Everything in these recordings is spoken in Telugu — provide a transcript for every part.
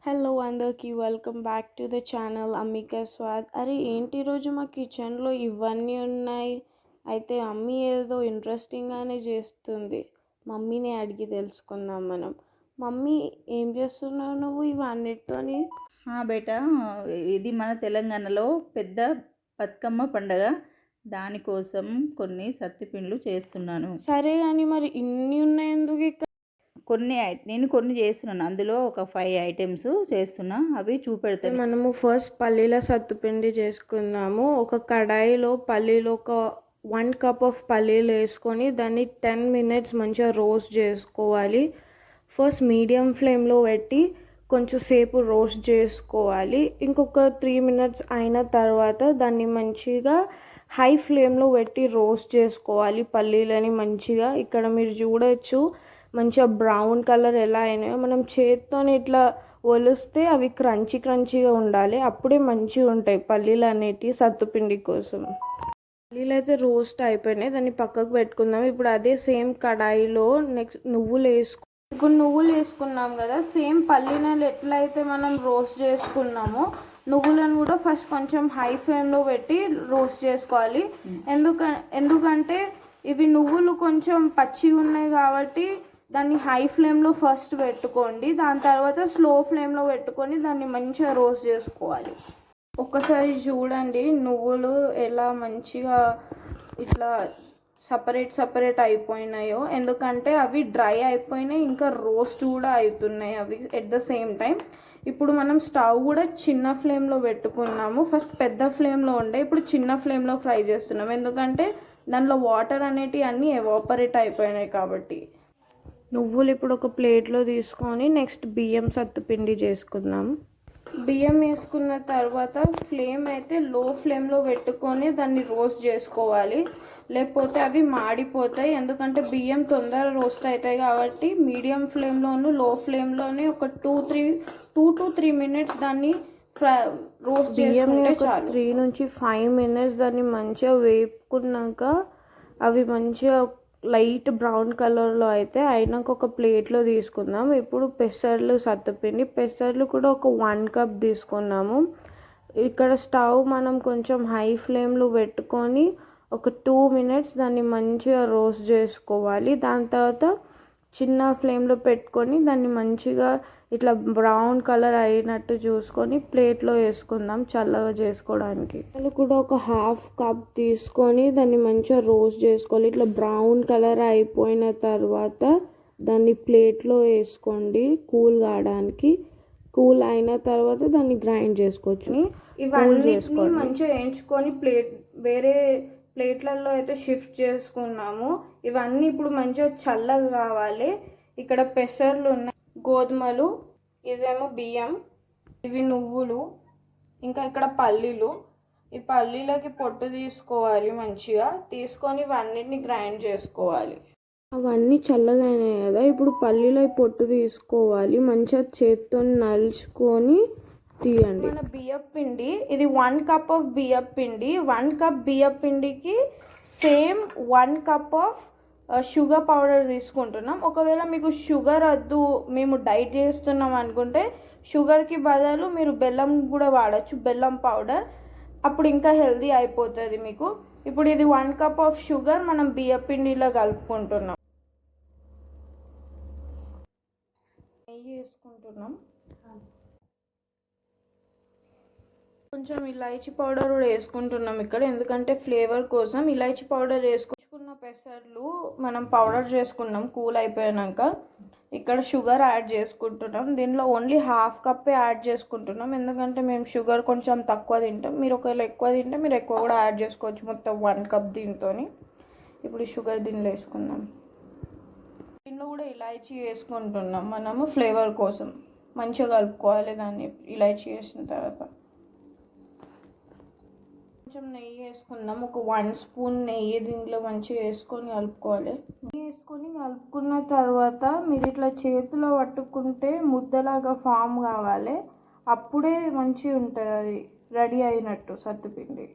హలో అందరికీ welcome back to the channel Ammika Swad. అరే ఏంటి ఈరోజు మా కిచెన్లో ఇవన్నీ ఉన్నాయి. అయితే మమ్మీ ఏదో ఇంట్రెస్టింగ్గానే చేస్తుంది. మమ్మీని అడిగి తెలుసుకుందాం మనం. మమ్మీ ఏం చేస్తున్నావు నువ్వు ఇవన్నిటితోని? బేటా, ఇది మన తెలంగాణలో పెద్ద బతుకమ్మ పండగ. దానికోసం కొన్ని సత్తిపిండ్లు చేస్తున్నాను. సరే కానీ మరి ఇన్ని ఉన్నాయి ఎందుకు ఇక్కడ? నేను కొన్ని చేస్తున్నాను, అందులో ఒక 5 ఐటమ్స్ చేస్తున్నా, అవి చూపెడతాను. మనము ఫస్ట్ పల్లీల సత్తుపిండి చేసుకుందాము. ఒక కడాయిలో పల్లీలు ఒక 1 కప్ ఆఫ్ పల్లీలు వేసుకొని దాన్ని 10 minutes మంచిగా రోస్ట్ చేసుకోవాలి. ఫస్ట్ మీడియం ఫ్లేమ్లో పెట్టి కొంచెం సేపు రోస్ట్ చేసుకోవాలి. ఇంకొక 3 minutes అయిన తర్వాత దాన్ని మంచిగా హై ఫ్లేమ్లో పెట్టి రోస్ట్ చేసుకోవాలి పల్లీలని మంచిగా. ఇక్కడ మీరు చూడొచ్చు మంచిగా బ్రౌన్ కలర్ ఎలా అయినాయో. మనం చేతితో ఇట్లా ఒలిస్తే అవి క్రంచీగా ఉండాలి, అప్పుడే మంచిగా ఉంటాయి పల్లీలు అనేటివి సత్తుపిండి కోసం. పల్లీలు అయితే రోస్ట్ అయిపోయినాయి, దాన్ని పక్కకు పెట్టుకుందాం. ఇప్పుడు అదే సేమ్ కడాయిలో నెక్స్ట్ నువ్వులు వేసుకున్నాం కదా, సేమ్ పల్లీలను ఎట్లయితే మనం రోస్ట్ చేసుకున్నామో నువ్వులను కూడా ఫస్ట్ కొంచెం హై ఫ్లేమ్లో పెట్టి రోస్ట్ చేసుకోవాలి. ఎందుకంటే ఇవి నువ్వులు కొంచెం పచ్చిగా ఉన్నాయి కాబట్టి దాన్ని హై ఫ్లేమ్లో ఫస్ట్ పెట్టుకోండి, దాని తర్వాత స్లో ఫ్లేమ్లో పెట్టుకొని దాన్ని మంచిగా రోస్ట్ చేసుకోవాలి. ఒక్కసారి చూడండి నువ్వులు ఎలా మంచిగా ఇట్లా సపరేట్ అయిపోయినాయో, ఎందుకంటే అవి డ్రై అయిపోయినాయి, ఇంకా రోస్ట్ కూడా అవుతున్నాయి అవి ఎట్ ద సేమ్ టైం. ఇప్పుడు మనం స్టవ్ కూడా చిన్న ఫ్లేమ్లో పెట్టుకున్నాము. ఫస్ట్ పెద్ద ఫ్లేమ్లో ఉండే, ఇప్పుడు చిన్న ఫ్లేమ్లో ఫ్రై చేస్తున్నాం, ఎందుకంటే దానిలో వాటర్ అనేటివి అన్నీ ఎవాపరేట్ అయిపోయినాయి కాబట్టి. నువ్వులు ఇప్పుడు ఒక ప్లేట్లో తీసుకొని నెక్స్ట్ బియ్యం సత్తుపిండి చేసుకుందాం. బియ్యం వేసుకున్న తర్వాత ఫ్లేమ్ అయితే లో ఫ్లేమ్లో పెట్టుకొని దాన్ని రోస్ట్ చేసుకోవాలి, లేకపోతే అవి మాడిపోతాయి. ఎందుకంటే బియ్యం తొందర రోస్ట్ అవుతాయి కాబట్టి మీడియం ఫ్లేమ్లోను లో ఫ్లేమ్లోనే ఒక 2 to 3 minutes దాన్ని రోస్ట్ చేసుకుంటే చాలు. 3 నుంచి 5 minutes దాన్ని మంచిగా వేపుకున్నాక అవి మంచిగా లైట్ బ్రౌన్ కలర్లో అయితే అయినాక ఒక ప్లేట్లో తీసుకుందాం. ఇప్పుడు పెసర్లు కూడా ఒక 1 cup తీసుకున్నాము. ఇక్కడ స్టవ్ మనం కొంచెం హై ఫ్లేమ్లో పెట్టుకొని ఒక 2 minutes దాన్ని మంచిగా రోస్ట్ చేసుకోవాలి. దాని తర్వాత చిన్న ఫ్లేమ్లో పెట్టుకొని దాన్ని మంచిగా ఇట్లా బ్రౌన్ కలర్ అయినట్టు చూసుకొని ప్లేట్లో వేసుకుందాం చల్లగా చేసుకోవడానికి. అది కూడా ఒక 1/2 cup తీసుకొని దాన్ని మంచిగా రోస్ట్ చేసుకోవాలి. ఇట్లా బ్రౌన్ కలర్ అయిపోయిన తర్వాత దాన్ని ప్లేట్లో వేసుకోండి కూల్ కావడానికి. కూల్ అయిన తర్వాత దాన్ని గ్రైండ్ చేసుకోవచ్చు. ఇవన్నీ మంచిగా వేయించుకొని వేరే ప్లేట్లలో అయితే షిఫ్ట్ చేసుకున్నాము. ఇవన్నీ ఇప్పుడు మంచిగా చల్లగా కావాలి. ఇక్కడ పెసర్లు ఉన్నాయి, గోధుమలు, ఇదేమో బియ్యం, ఇవి నువ్వులు, ఇంకా ఇక్కడ పల్లీలు. ఈ పల్లీలకి పొట్టు తీసుకోవాలి, మంచిగా తీసుకొని ఇవన్నిటిని గ్రైండ్ చేసుకోవాలి. అవన్నీ చల్లగా అయినాయి కదా, ఇప్పుడు పల్లీల పొట్టు తీసుకోవాలి, మంచిగా చేత్తో నలుచుకొని తీయండి. మన బియ్యపిండి ఇది 1 cup ఆఫ్ బియ్యపిండి. 1 cup బియ్యపిండికి same 1 cup of sugar powder తీసుకుంటున్నాం. ఒకవేళ మీకు షుగర్ వద్దు, మేము డైట్ చేస్తున్నాం అనుకుంటే షుగర్కి బదులు మీరు బెల్లం కూడా వాడచ్చు, బెల్లం పౌడర్, అప్పుడు ఇంకా హెల్దీ అయిపోతుంది మీకు. ఇప్పుడు ఇది 1 cup ఆఫ్ షుగర్ మనం బియ్యపిండిలో కలుపుకుంటున్నాం. నెయ్యి వేసుకుంటున్నాం, కొంచెం ఇలాచీ పౌడర్ కూడా వేసుకుంటున్నాం ఇక్కడ, ఎందుకంటే ఫ్లేవర్ కోసం. ఇలాచీ పౌడర్ వేసుకున్న పెసర్లు మనం పౌడర్ చేసుకున్నాం కూల్ అయిపోయాక. ఇక్కడ షుగర్ యాడ్ చేసుకుంటున్నాం. దీనిలో ఓన్లీ 1/2 cup యాడ్ చేసుకుంటున్నాం, ఎందుకంటే మేము షుగర్ కొంచెం తక్కువ తింటాం. మీరు ఒకవేళ ఎక్కువ తింటే మీరు ఎక్కువ కూడా యాడ్ చేసుకోవచ్చు, మొత్తం 1 cup దీంతో. ఇప్పుడు షుగర్ దీనిలో వేసుకుందాం. దీనిలో కూడా ఇలాచీ వేసుకుంటున్నాం మనము ఫ్లేవర్ కోసం. మంచిగా కలుపుకోవాలి దాన్ని ఇలాచీ వేసిన తర్వాత. కొంచెం నెయ్యి వేసుకుందాం, ఒక 1 spoon నెయ్యి దీంట్లో మంచిగా వేసుకొని కలుపుకోవాలి. నెయ్యి వేసుకొని కలుపుకున్న తర్వాత మీరు ఇట్లా చేతిలో పట్టుకుంటే ముద్దలాగా ఫామ్ కావాలి, అప్పుడే మంచిగా ఉంటుంది, అది రెడీ అయినట్టు సత్తుపిండి.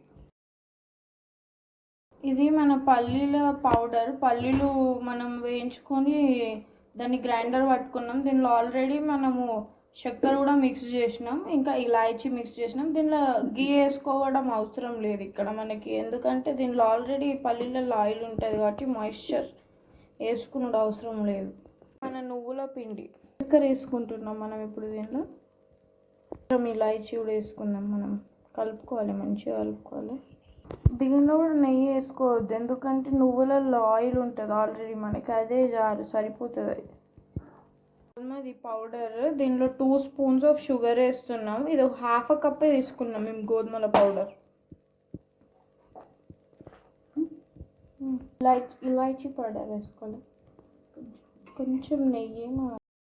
ఇది మన పల్లీల పౌడర్. పల్లీలు మనం వేయించుకొని దాన్ని గ్రైండర్ పట్టుకున్నాం. దీనిలో ఆల్రెడీ మనము చక్కెర కూడా మిక్స్ చేసినాం, ఇంకా ఇలాయచీ మిక్స్ చేసినాం. దీనిలో గీ వేసుకోవడం అవసరం లేదు ఇక్కడ మనకి, ఎందుకంటే దీనిలో ఆల్రెడీ పల్లీలలో ఆయిల్ ఉంటుంది కాబట్టి మాయిశ్చర్ వేసుకున్నది అవసరం లేదు. మన నువ్వుల పిండి చక్కెర వేసుకుంటున్నాం మనం ఇప్పుడు. దీనిలో ఇలాయచీ కూడా వేసుకుందాం. మనం కలుపుకోవాలి, మంచిగా కలుపుకోవాలి. దీనిలో కూడా నెయ్యి వేసుకోవద్దు, ఎందుకంటే నువ్వులలో ఆయిల్ ఉంటుంది ఆల్రెడీ మనకి, అదే సరిపోతుంది. గోధుమది పౌడర్, దీనిలో 2 స్పూన్స్ ఆఫ్ షుగర్ వేస్తున్నాం. ఇది ఒక ½ కప్పే తీసుకున్నాం మేము గోధుమల పౌడర్. ఇలాచీ పౌడర్ వేసుకోవాలి, కొంచెం నెయ్యి.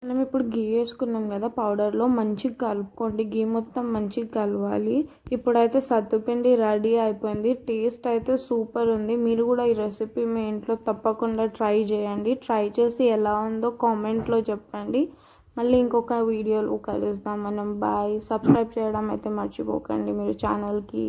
మనం ఇప్పుడు గీ వేసుకున్నాం కదా పౌడర్లో, మంచిగా కలుపుకోండి, గీ మొత్తం మంచిగా కలవాలి. ఇప్పుడైతే సత్తుపిండి రెడీ అయిపోయింది. టేస్ట్ అయితే సూపర్ ఉంది. మీరు కూడా ఈ రెసిపీ మీ ఇంట్లో తప్పకుండా ట్రై చేయండి. ట్రై చేసి ఎలా ఉందో కామెంట్లో చెప్పండి. మళ్ళీ ఇంకొక వీడియోలో కలుద్దాం మనం. బాయ్. సబ్స్క్రైబ్ చేయడం అయితే మర్చిపోకండి మీరు ఛానల్కి.